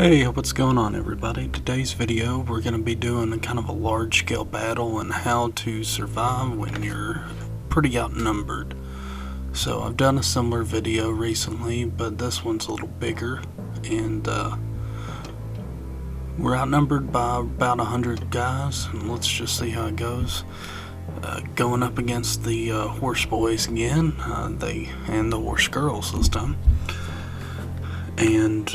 Hey, what's going on everybody? Today's video we're going to be doing a kind of a large scale battle and how to survive when you're pretty outnumbered. So I've done a similar video recently, but this one's a little bigger, and we're outnumbered by about 100 guys, and let's just see how it goes. Going up against the horse boys again, and the horse girls this time. And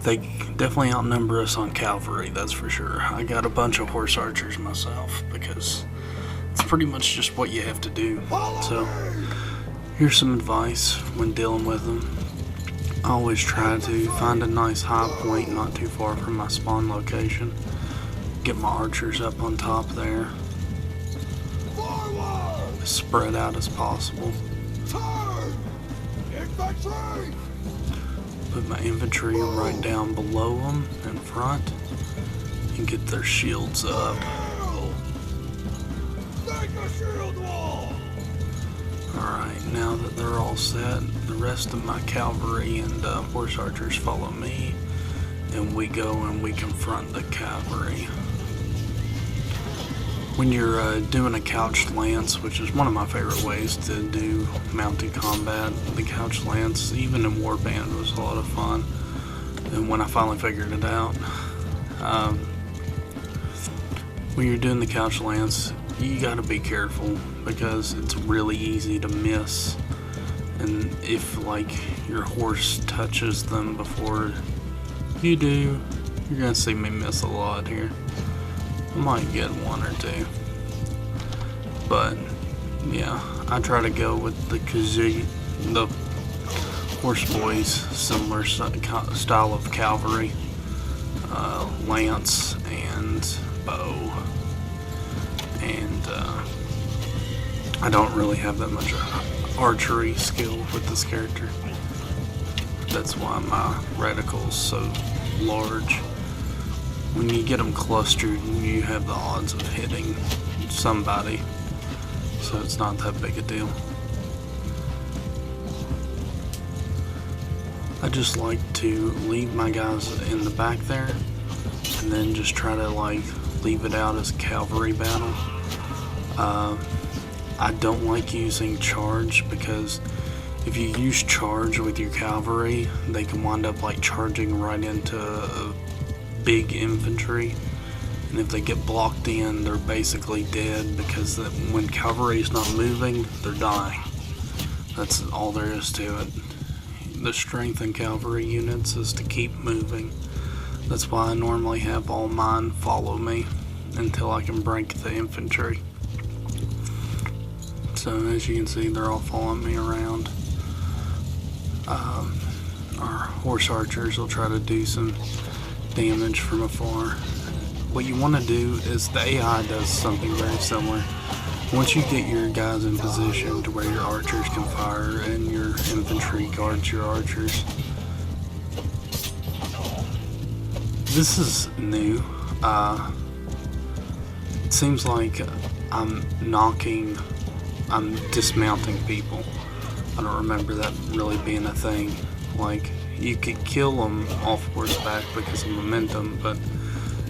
they definitely outnumber us on cavalry, that's for sure. I got a bunch of horse archers myself because it's pretty much just what you have to do. So here's some advice when dealing with them. I always try to find a nice high point not too far from my spawn location. Get my archers up on top there, as spread out as possible. Put my infantry right down below them in front and get their shields up. Alright, now that they're all set, the rest of my cavalry and horse archers follow me, and we go and we confront the cavalry. When you're doing a couched lance, which is one of my favorite ways to do mounted combat, the couched lance, even in Warband, was a lot of fun. And when I finally figured it out, when you're doing the couched lance, you gotta be careful because it's really easy to miss. And if like your horse touches them before you do, you're gonna see me miss a lot here. I might get one or two, but yeah, I try to go with the horse boys, similar style of cavalry, lance and bow, and I don't really have that much archery skill with this character. That's why my reticle's so large. When you get them clustered, you have the odds of hitting somebody, so it's not that big a deal. I just like to leave my guys in the back there, and then just try to like leave it out as a cavalry battle. I don't like using charge because if you use charge with your cavalry, they can wind up like charging right into big infantry, and if they get blocked in, they're basically dead because when cavalry is not moving, they're dying. That's all there is to it. The strength in cavalry units is to keep moving. That's why I normally have all mine follow me until I can break the infantry. So as you can see, they're all following me around. Our horse archers will try to do some damage from afar. What you want to do is the AI does something very similar. Once you get your guys in position to where your archers can fire and your infantry guards your archers. This is new. It seems like I'm dismounting people. I don't remember that really being a thing. Like, you could kill them off horseback because of momentum, but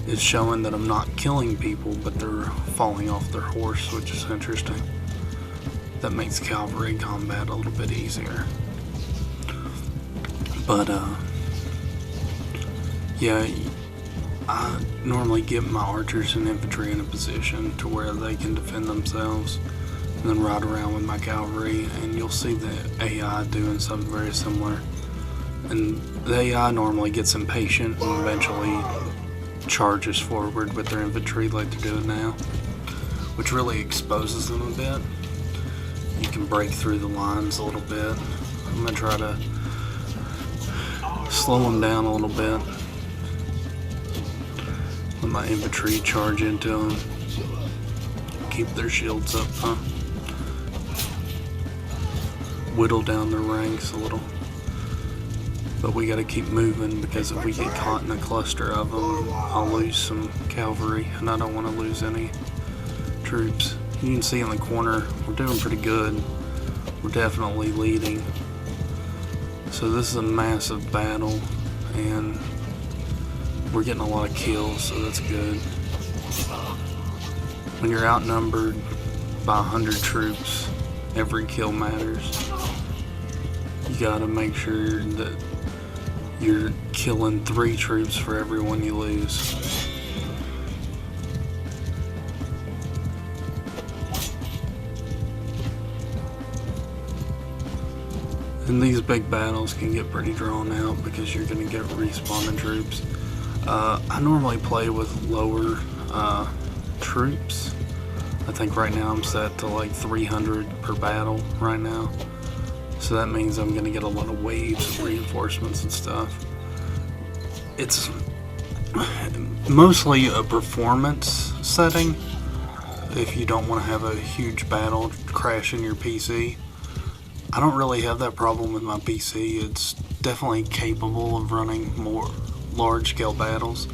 it's showing that I'm not killing people, but they're falling off their horse, which is interesting. That makes cavalry combat a little bit easier. But, yeah, I normally get my archers and infantry in a position to where they can defend themselves, and then ride around with my cavalry, and you'll see the AI doing something very similar. And the AI normally gets impatient and eventually charges forward with their infantry like they're doing now, which really exposes them a bit. You can break through the lines a little bit. I'm going to try to slow them down a little bit. Let my infantry charge into them. Keep their shields up, whittle down their ranks a little. But we gotta keep moving because if we get caught in a cluster of them, I'll lose some cavalry, and I don't want to lose any troops. You can see in the corner, we're doing pretty good. We're definitely leading. So this is a massive battle, and We're getting a lot of kills, so that's good. When you're outnumbered by 100 troops, every kill matters. You gotta make sure that you're killing 3 troops for every one you lose. And these big battles can get pretty drawn out because you're going to get respawning troops. I normally play with lower troops. I think right now I'm set to like 300 per battle right now. So that means I'm going to get a lot of waves of reinforcements and stuff. It's mostly a performance setting if you don't want to have a huge battle crash in your PC. I don't really have that problem with my PC. It's definitely capable of running more large-scale battles.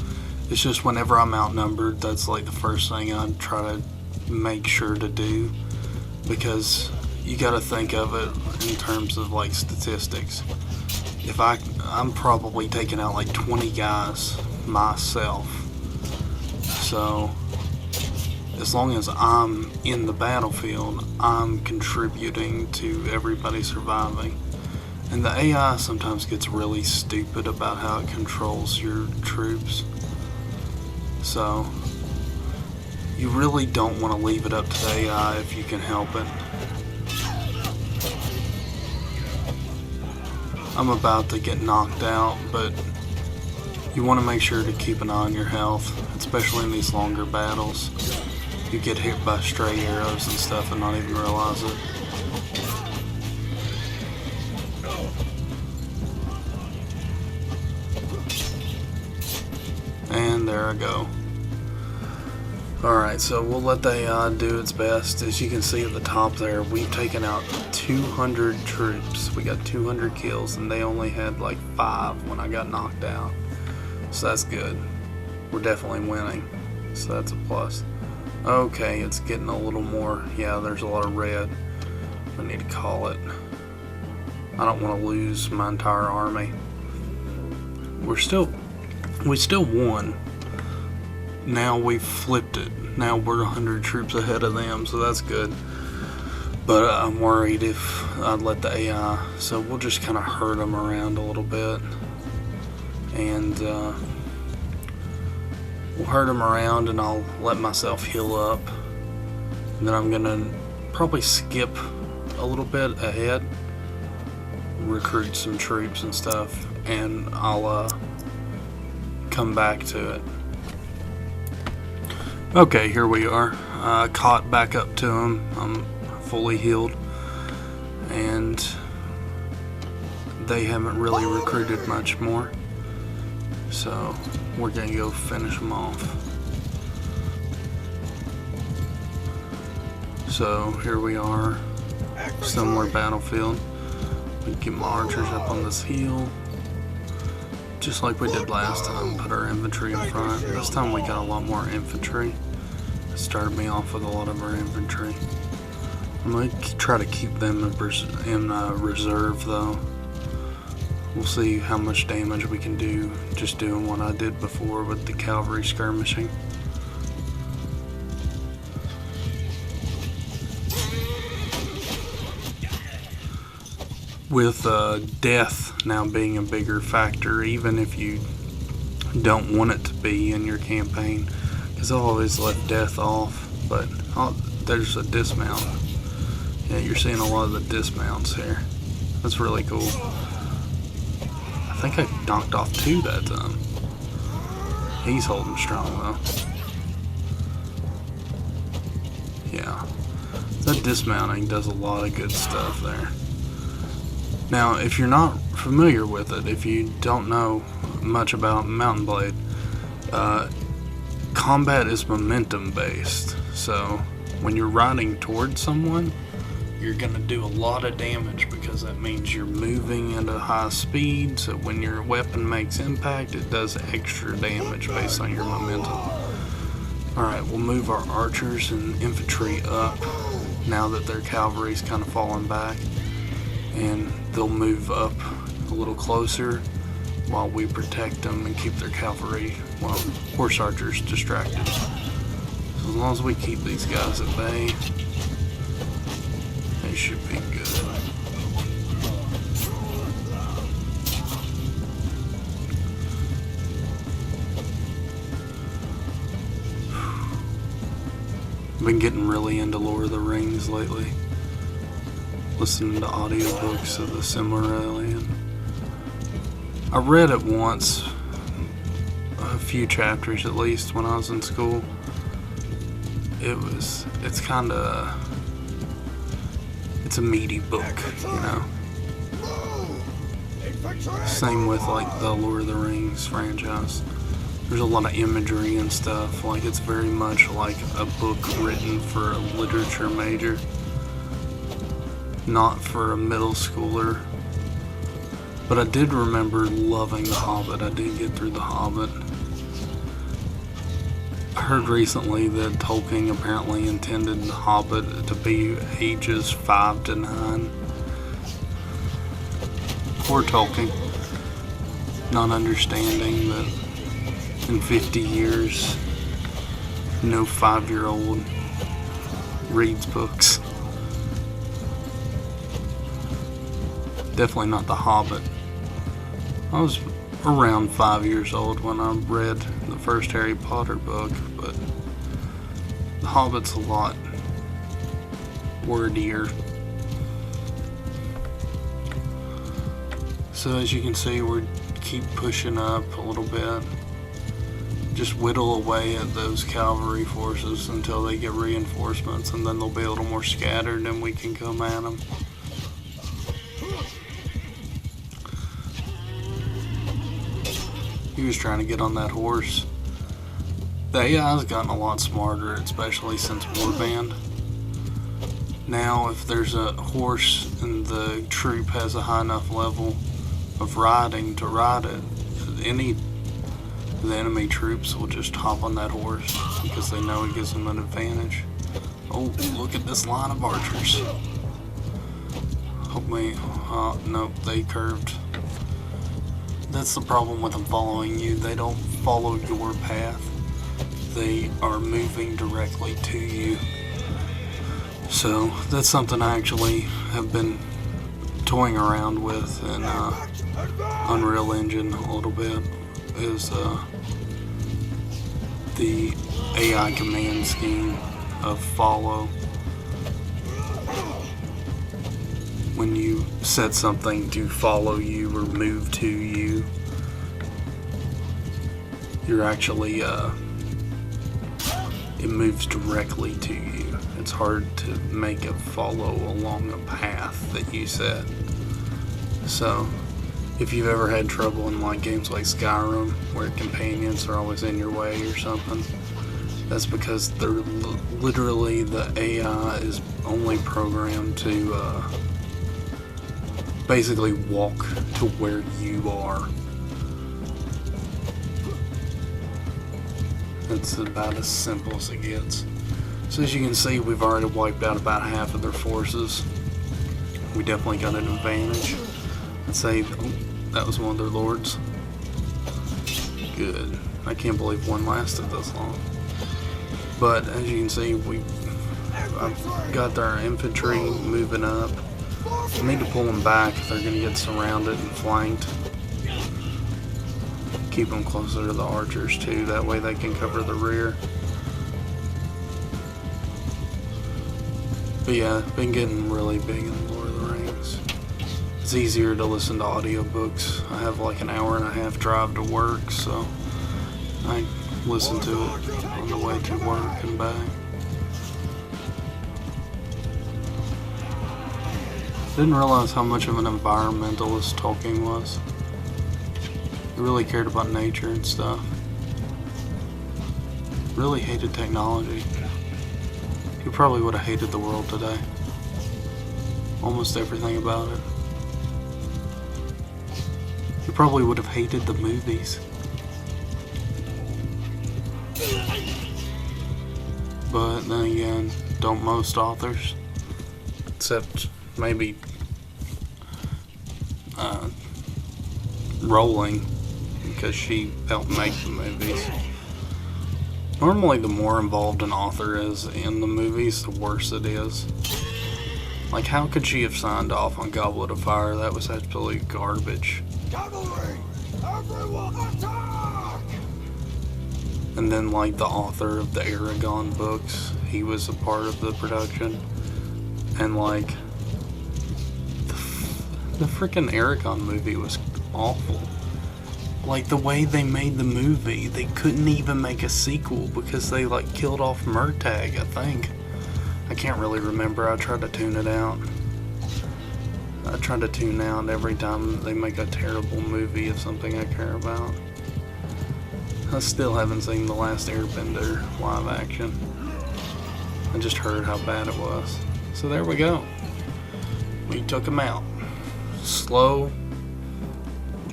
It's just whenever I'm outnumbered, that's like the first thing I try to make sure to do, because you got to think of it in terms of like statistics. If I'm probably taking out like 20 guys myself, so as long as I'm in the battlefield, I'm contributing to everybody surviving. And the AI sometimes gets really stupid about how it controls your troops. So you really don't want to leave it up to the AI if you can help it. I'm about to get knocked out, but you want to make sure to keep an eye on your health, especially in these longer battles. You get hit by stray arrows and stuff and not even realize it. And there I go. Alright, so we'll let the AI do its best. As you can see at the top there, we've taken out 200 troops. We got 200 kills, and they only had like 5 when I got knocked out. So that's good. We're definitely winning. So that's a plus. Okay, it's getting a little more. Yeah, there's a lot of red. I need to call it. I don't want to lose my entire army. We still won. Now we've flipped it. Now we're 100 troops ahead of them, so that's good. But I'm worried if I let the AI, so we'll just kind of herd them around a little bit. And we'll herd them around, and I'll let myself heal up. And then I'm gonna probably skip a little bit ahead, recruit some troops and stuff, and I'll come back to it. Okay, here we are. Caught back up to him. I'm fully healed, and they haven't really recruited much more. So we're gonna go finish them off. So here we are, somewhere battlefield. We get my archers up on this hill, just like we did last time. Put our infantry in front. This time we got a lot more infantry. It started me off with a lot of our infantry. I'm gonna try to keep them in reserve though. We'll see how much damage we can do just doing what I did before with the cavalry skirmishing. With death now being a bigger factor, even if you don't want it to be in your campaign, because I've always left death off, but there's a dismount. Yeah, you're seeing a lot of the dismounts here. That's really cool. I think I knocked off 2 that time. He's holding strong though. Yeah, that dismounting does a lot of good stuff there. Now, if you're not familiar with it, if you don't know much about Mountain Blade, combat is momentum based. So when you're riding towards someone, you're going to do a lot of damage because that means you're moving at a high speed. So when your weapon makes impact, it does extra damage based on your momentum. Alright, we'll move our archers and infantry up now that their cavalry's kind of falling back. And they'll move up a little closer while we protect them and keep their cavalry, well, horse archers distracted. So as long as we keep these guys at bay, they should be good. I've been getting really into Lord of the Rings lately, listening to audiobooks of the Silmarillion. I read it once, a few chapters at least, when I was in school. It's a meaty book, you know. Same with like the Lord of the Rings franchise. There's a lot of imagery and stuff, like it's very much like a book written for a literature major, not for a middle schooler. But I did remember loving The Hobbit. I did get through The Hobbit. I heard recently that Tolkien apparently intended The Hobbit to be ages 5 to 9. Poor Tolkien, not understanding that in 50 years, no 5-year-old reads books. Definitely not The Hobbit. I was around 5 years old when I read the first Harry Potter book, but The Hobbit's a lot wordier. So as you can see, we keep pushing up a little bit. Just whittle away at those cavalry forces until they get reinforcements, and then they'll be a little more scattered and we can come at them. He was trying to get on that horse. The AI's gotten a lot smarter, especially since Warband. Now, if there's a horse and the troop has a high enough level of riding to ride it, the enemy troops will just hop on that horse because they know it gives them an advantage. Oh, look at this line of archers. Nope, they curved. That's the problem with them following you. They don't follow your path. They are moving directly to you. So that's something I actually have been toying around with in Unreal Engine a little bit, is the AI command scheme of follow. When you set something to follow you or move to you, you're actually, it moves directly to you. It's hard to make it follow along a path that you set. So, if you've ever had trouble in like games like Skyrim, where companions are always in your way or something, that's because they're literally, the AI is only programmed to basically walk to where you are. It's about as simple as it gets. So as you can see, we've already wiped out about half of their forces. We definitely got an advantage. I'd say, oh, that was one of their lords. Good. I can't believe one lasted this long. But as you can see, I've got their infantry moving up. I need to pull them back if they're going to get surrounded and flanked. Keep them closer to the archers too, that way they can cover the rear. But yeah, been getting really big in Lord of the Rings. It's easier to listen to audiobooks. I have like an hour and a half drive to work, so I listen to it on the way to work and back. Didn't realize how much of an environmentalist Tolkien was. He really cared about nature and stuff. Really hated technology. He probably would have hated the world today. Almost everything about it. He probably would have hated the movies. But then again, don't most authors? Except maybe Rowling. because she helped make the movies. Normally, the more involved an author is in the movies, the worse it is. Like, how could she have signed off on Goblet of Fire? That was absolutely garbage. Cavalry! Everyone attack! And then, like, the author of the Aragon books, he was a part of the production. And, like, the freaking Aragon movie was awful. Like, the way they made the movie, they couldn't even make a sequel because they, like, killed off Murtagh, I think. I can't really remember. I tried to tune it out. I try to tune out every time they make a terrible movie of something I care about. I still haven't seen The Last Airbender live action. I just heard how bad it was. So there we go. We took him out. Slow,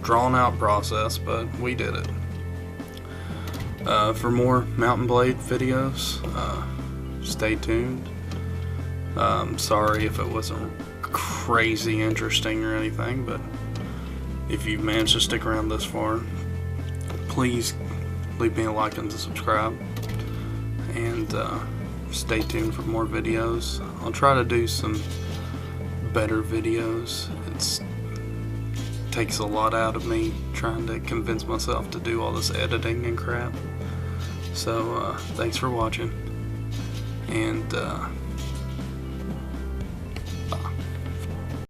drawn out process, but we did it. For more Mountain Blade videos, stay tuned. Sorry if it wasn't crazy interesting or anything, but if you've managed to stick around this far, please leave me a like and subscribe, and stay tuned for more videos. I'll try to do some better videos. It takes a lot out of me trying to convince myself to do all this editing and crap. So thanks for watching, and